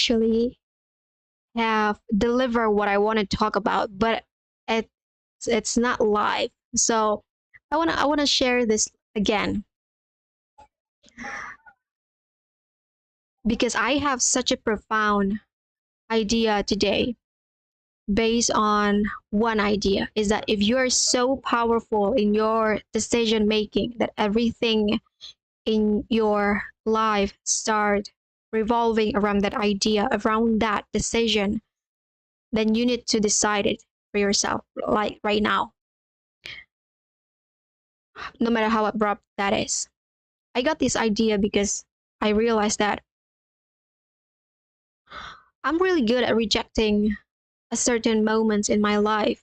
actually have deliver what I want to talk about, but it's it's not live. So I wanna share this again because I have such a profound idea today based on one idea is that if you're so powerful in your decision making that everything in your life start revolving around that idea, around that decision, then you need to decide it for yourself, like right now, no matter how abrupt that is. I got this idea because I realized that I'm really good at rejecting a certain moments in my life.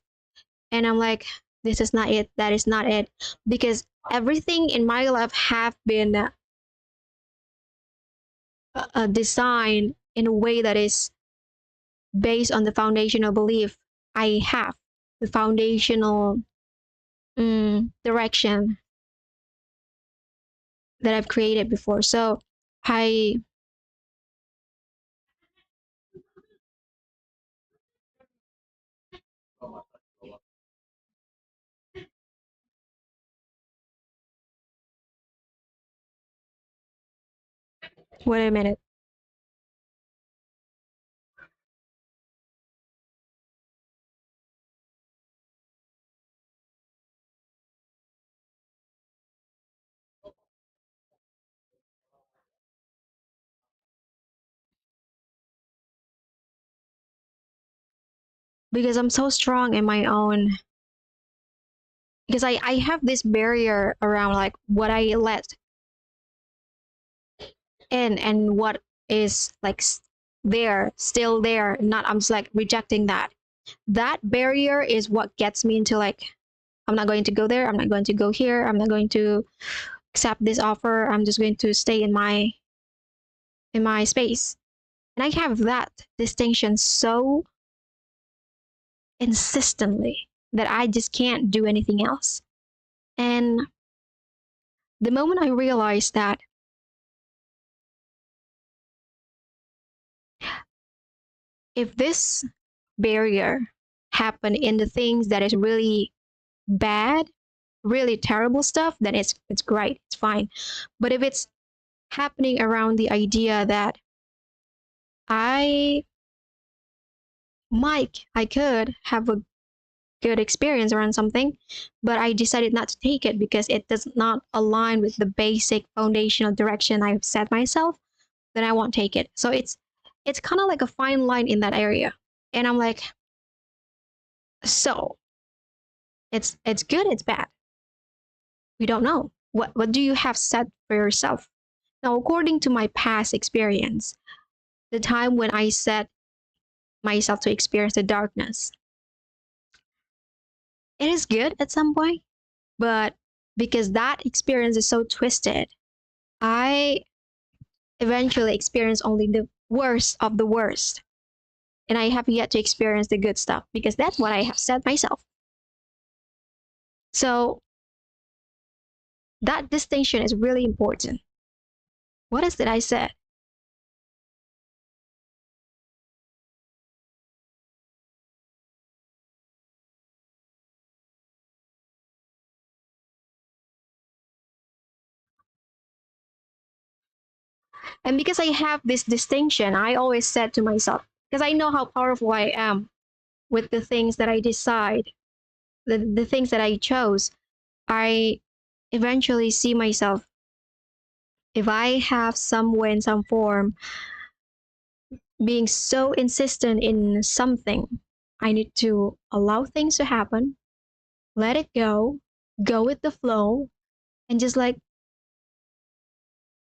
And I'm like, this is not it, that is not it. Because everything in my life have been designed in a way that is based on the foundational belief I have, the foundational direction that I've created before. So I wait a minute. Because I'm so strong in my own, because I have this barrier around like what I let in and what is like there, still there, not I'm just like rejecting that. That barrier is what gets me into like, I'm not going to go there, I'm not going to go here, I'm not going to accept this offer, I'm just going to stay in my space. And I have that distinction so insistently that I just can't do anything else. And the moment I realized that if this barrier happened in the things that is really bad, really terrible stuff, then it's great, it's fine. But if it's happening around the idea that I I could have a good experience around something, but I decided not to take it because it does not align with the basic foundational direction I've set myself, then I won't take it. So it's kind of like a fine line in that area. And I'm like, so it's good, it's bad. We don't know. What do you have set for yourself? Now, according to my past experience, the time when I set myself to experience the darkness, it is good at some point, but because that experience is so twisted, I eventually experience only the worst of the worst. And I have yet to experience the good stuff because that's what I have said myself. So that distinction is really important. What is it I said? And because I have this distinction, I always said to myself, because I know how powerful I am with the things that I decide, the things that I chose, I eventually see myself, if I have some way in some form being so insistent in something, I need to allow things to happen, let it go with the flow, and just like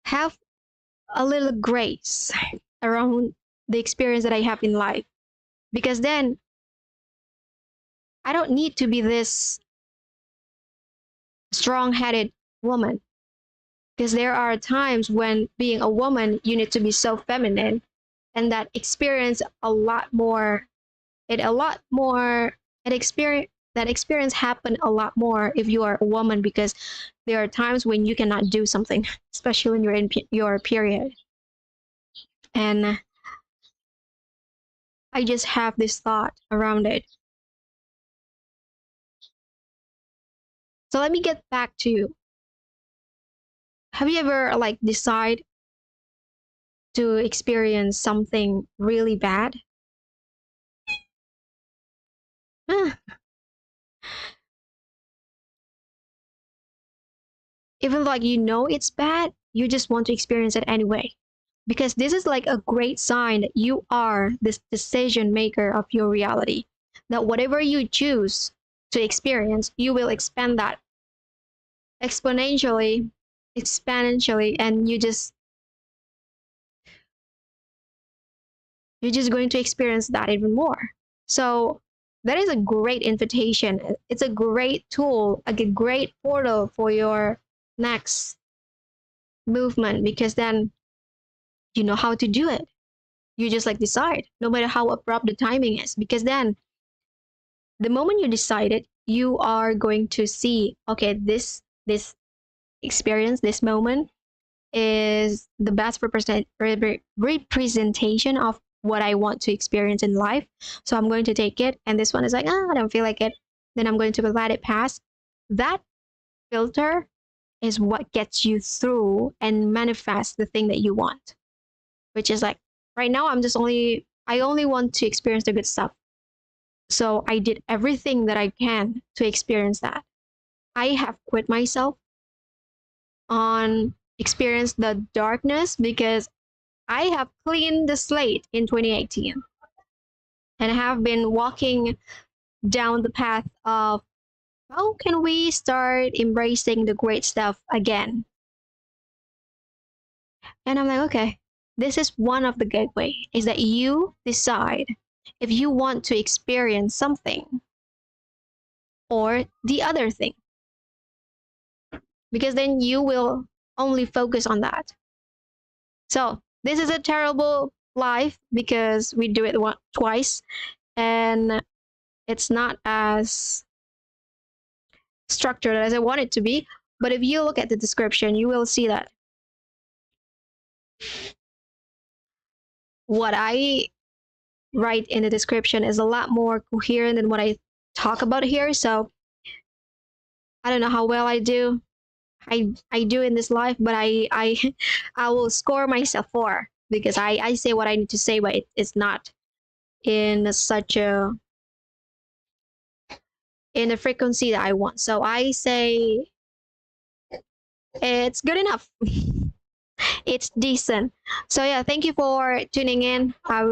have a little grace around the experience that I have in life. Because then I don't need to be this strong headed woman. Because there are times when being a woman, you need to be so feminine, and that experience a lot more, it a lot more, it experience that experience happen a lot more if you are a woman because there are times when you cannot do something, especially when you're in your period. And I just have this thought around it. So let me get back to you. Have you ever like decide to experience something really bad? Even like you know it's bad, you just want to experience it anyway. Because this is like a great sign that you are this decision maker of your reality. That whatever you choose to experience, you will expand that exponentially, and you're just going to experience that even more. So that is a great invitation. It's a great tool, like a great portal for your next movement, because then you know how to do it. You just like decide, no matter how abrupt the timing is, because then the moment you decide it, you are going to see, okay, this experience, this moment is the best representation of what I want to experience in life. So I'm going to take it. And this one is like, I don't feel like it. Then I'm going to let it pass. That filter is what gets you through and manifest the thing that you want, which is like, right now, I only want to experience the good stuff. So I did everything that I can to experience that. I have quit myself on experience the darkness because I have cleaned the slate in 2018 and have been walking down the path of how can we start embracing the great stuff again? And I'm like, okay, this is one of the gateway is that you decide if you want to experience something or the other thing, because then you will only focus on that. So this is a terrible life because we do it twice, and it's not as structured as I want it to be. But if you look at the description, you will see that what I write in the description is a lot more coherent than what I talk about here. So I don't know how well I do. I do in this life, but I will score myself for, because I say what I need to say, but it's not in such a in the frequency that I want. So I say it's good enough. It's decent. So yeah, thank you for tuning in. I will